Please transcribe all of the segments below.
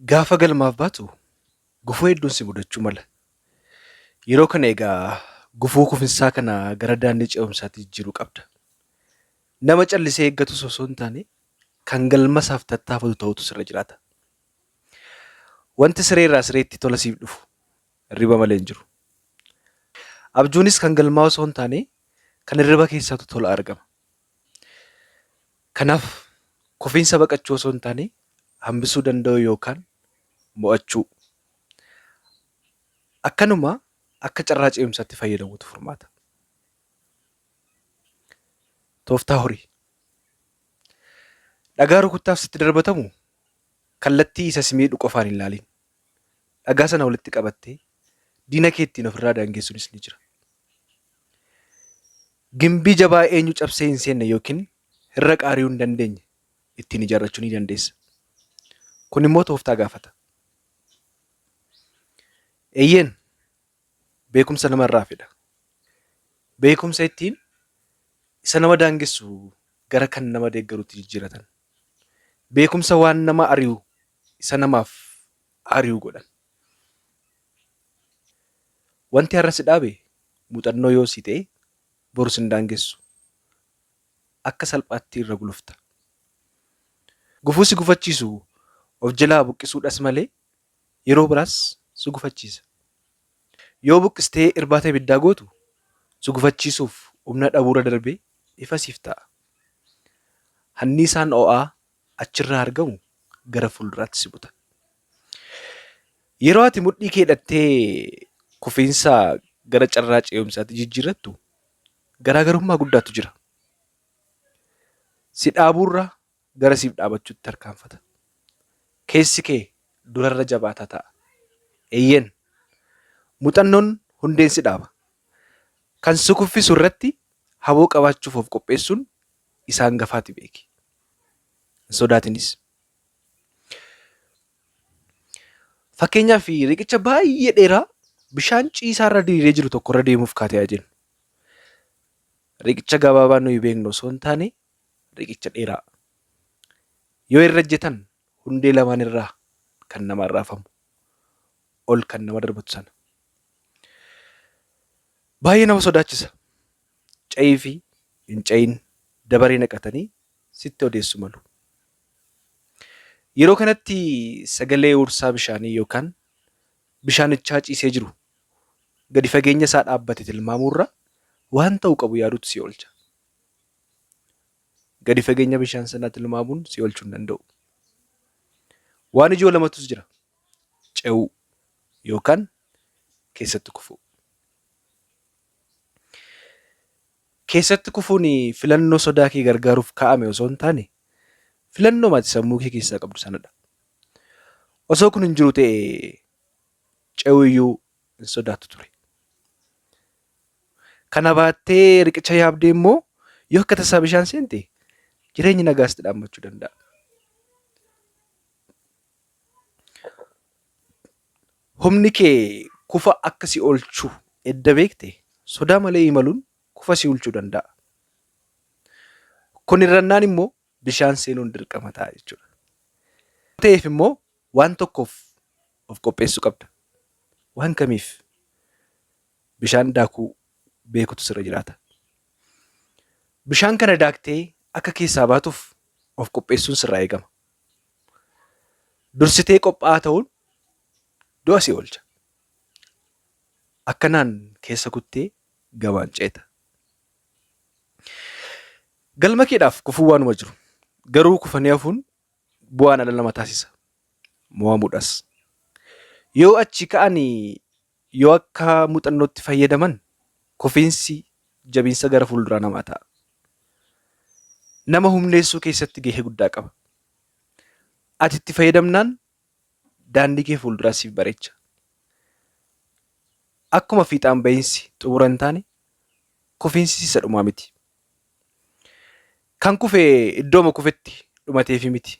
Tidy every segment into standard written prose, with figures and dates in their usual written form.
Gaafa galmaaf baatu gufuu hedduun si mudachuu mala. Yeroo kana egaa gufuu kufinsaa kana gara daandii ce'umsaatti jijjiiruu qabda. Nama callisee eeggatus osoo hin taane kan galma isaaf tattaafatu ta'utu sirra jiraata. Wanti siree irraa sireetti tola siif dhufu hirriba malee hin jiru. Abjuunis kan galmaa osoo hin taane kan hirriba keessatti tola argama. Kanaaf kufiinsa baqachuu osoo hin taane hambisuu danda'u yookaan mo'achuu. Akkanuma akka carraa ce'umsaatti fayyadamuutu furmaata. Tooftaa horii. Dhagaa rukuttaaf sitti darbatamu kallattii isa si miidhu qofaan hin ilaalin. Dhagaa sana walitti qabattee diina kee ittiin ofirraa daangessuunis ni jira. Gimbii jabaa eenyu cabsee hin seenne yookiin hirra qaari'uu hin dandeenye ittiin ijaarrachuu ni dandeessa. Kun immoo tooftaa gaafata. Eeyyeen beekumsa namarraa fedha. Beekumsa ittiin isa nama daangessu gara kan nama deeggaruutti jijjiiratan. Beekumsa waan nama ari'u isa namaaf ari'u godhan. Wanti har'a si dhaabe muuxannoo yoo si ta'e boru sin daangessu. Akka salphaatti irra gulufta. Gufuu si gufachiisu of jalaa buqqisuudhas malee yeroo biraas si gufachiisa. Yoo buqqistee irbaata ibiddaa gootu si gufachiisuuf humna dhabuura darbee ifa siif ta'a. Hanniisaan ho'aa achirraa argamu gara fuulduraatti si buta. Yeroo ati mudhii kee hidhattee kufiinsa gara carraa ce'umsaatti jijjiirrattu garaagarummaa guddaatu jira. Si dhaabuurra gara siif dhaabachuutti tarkaanfata. Keessi kee durarra jabaataa ta'a. Eeyyeen muuxannoon hundeen si dhaaba. Kan si kuffisu irratti haboo qabaachuuf of qopheessuun isaan gafaati beeki. Hin sodaatinis. Fakkeenyaaf riqicha baay'ee dheeraa bishaan ciisaarra diriiree jiru tokkorra deemuuf kaatee jennu. Riqicha gabaabaa nuyi beeknu osoo hin taane riqicha dheeraa. Yoo irra ejjetan hundee lamaan irraa kan nama raafamu ol kan nama darbatu sana. Baay'ee nama sodaachisa. Ca'ii fi hin ca'iin dabaree naqatanii sitti odeessu malu. Yeroo kanatti sagalee ursaa bishaanii yookaan bishaanichaa ciisee jiru gadi fageenya isaa dhaabbate tilmaamuurra waan ta'u qabu yaaduutu si oolcha. Gadi fageenya bishaan sanaa tilmaamuun si oolchuu hin danda'u. Waan ijoo lamatus jira. Ce'uu yookaan keessatti kufuu. Keessatti kufuun filannoo sodaa kee gargaaruuf kaa'ame osoo hin taane filannoo maati sammuu kee keessaa qabdu sanadha. Osoo kun hin jiru ta'e ce'uu iyyuu hin sodaattu ture. Kana baattee riqicha yaabdee immoo yoo akka tasaa bishaan seente jireenyi nagaas dhaammachuu danda'a. Humni kee kufa akka si oolchuu edda beekte sodaa malee imaluun kufa si oolchuu danda'a. Kun irrannaan immoo bishaan seenuun dirqama ta'a jechuudha. Ta'eef immoo waan tokkoof of qopheessuu qabda. Waan kamiif bishaan daakuu beekutu sirra jiraata. Bishaan kana daaktee akka keessaa baatuuf of qopheessuun sirraa eegama. Dursitee qophaa'aa ta'uun du'a si oolcha. Akkanaan keessa kuttee gamaan ceeta. Galma keedhaaf kufuu waanuma jiru. Garuu kufanii hafuun bu'aan dhala nama taasisa. Mo'amuudhas. Yoo achi ka'anii yoo akka muuxannootti fayyadaman kufiinsi jabiinsa gara fuulduraa namaa ta'a. Nama humneessuu keessatti gahee guddaa qaba. Ati itti fayyadamnaan daandii kee fuulduraa siif bareecha. Akkuma fiixaan bahiinsi xumura hin taane kufiinsi isa dhumaa miti. Kan kufee iddooma kufetti dhumateefi miti.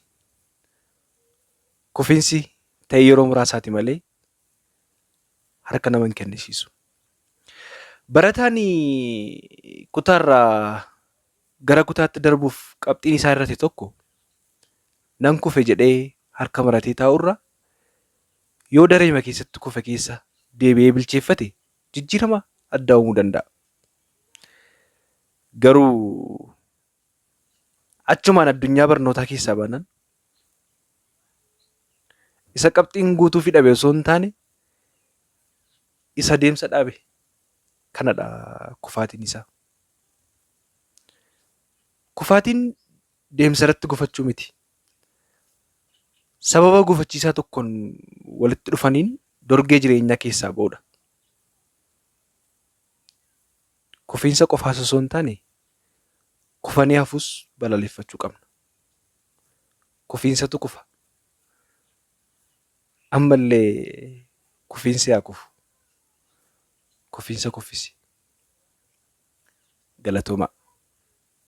Kufiinsi ta'ee yeroo muraasaati malee harka nama hin kennisiisu. Barataan kutaarraa gara kutaatti darbuuf qabxiin isaa irratti tokko nan kufe jedhee harka maratee taa'urra yoo dareema keessatti kufe keessa deebi'ee bilcheeffate jijjiirama addaa uumuu danda'a. Garuu achumaan addunyaa barnootaa keessaa baanaan isa qabxiin guutuu fi dhabe osoo hin taane isa deemsa dhaabe kanadha kufaatiin isaa. Kufaatiin deemsa irratti gufachuu miti. Sababa gufachiisaa tokkoon walitti dhufaniin dorgee jireenyaa keessaa ba'uudha. Kufiinsa qofaas osoo hin taane kufanii hafuus balaaleffachuu qabna. Kufiinsatu kufa. Ammallee kufiinsi haa kufu. Kufiinsa kuffisi. Galatooma.